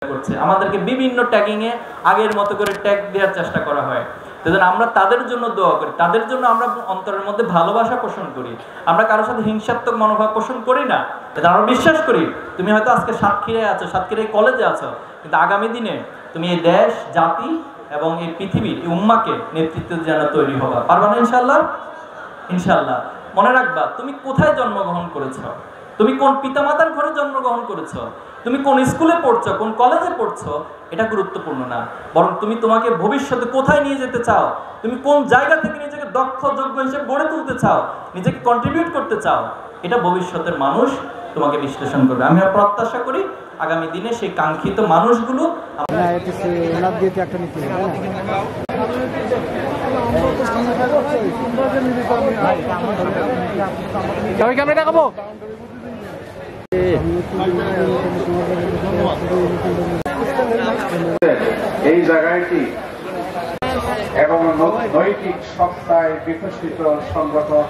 করছে, আমাদেরকে বিভিন্ন ট্যাগিং এ আগের মতো করে ট্যাগ দেওয়ার চেষ্টা করা হয়। সেজন্য আমরা তাদের জন্য দোয়া করি, তাদের জন্য আমরা অন্তরের মধ্যে ভালোবাসা পোষণ করি। আমরা কারোর সাথে হিংসাত্মক মনোভাব পোষণ করি না। আমরা বিশ্বাস করি তুমি হয়তো আজকে সাতক্ষীরায় আছো, সাতক্ষীরায় কলেজে আছো, কিন্তু আগামী দিনে তুমি এই দেশ, জাতি এবং এই পৃথিবীর এই উম্মাকে নেতৃত্বের জন্য তৈরি হবা। পারবা না ইনশাআল্লাহ? ইনশাআল্লাহ। মনে রাখবা তুমি কোথায় জন্মগ্রহণ করেছো, তুমি কোন পিতামাতার ঘরে জন্মগ্রহণ করেছো, তুমি কোন স্কুলে পড়ছো, কোন কলেজে পড়ছো, এটা গুরুত্বপূর্ণ না। বরং তুমি তোমাকে ভবিষ্যতে কোথায় নিয়ে যেতে চাও, তুমি কোন জায়গা থেকে নিজেকে দক্ষ যোগ্য হিসেবে গড়ে তুলতে চাও, নিজেকে কন্ট্রিবিউট করতে চাও, এটা ভবিষ্যতের মানুষ তোমাকে বিশ্লেষণ করবে। আমি প্রত্যাশা করি আগামী দিনে সেই কাঙ্ক্ষিত মানুষগুলো এই জায়গাটি এবং নৈতিক সত্তায় বিকশিত সংগঠন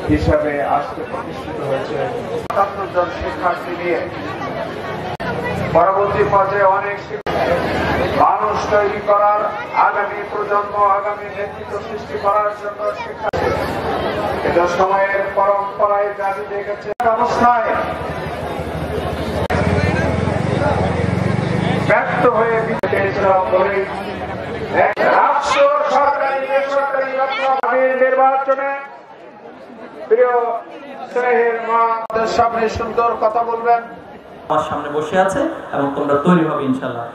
হিসাবে আজকে প্রতিষ্ঠিত হয়েছে। ৭৭ জন শিক্ষার্থী নিয়ে পরবর্তী পর্যায়ে অনেক মানুষ তৈরি করার, আগামী প্রজন্ম, আগামী নেতৃত্ব সৃষ্টি করার জন্য শিক্ষা এটা সময়ের পরম্পরায় জারি দেখেছে। অবস্থায় ব্যর্থ হয়ে বলে রাষ্ট্র, সরকারি, বেসরকারি নির্বাচনে প্রিয় স্নেহের মা সামনে সুন্দর কথা বলবেন, আমার সামনে বসে আছে এবং তোমরা তৈরি হবে ইনশাআল্লাহ।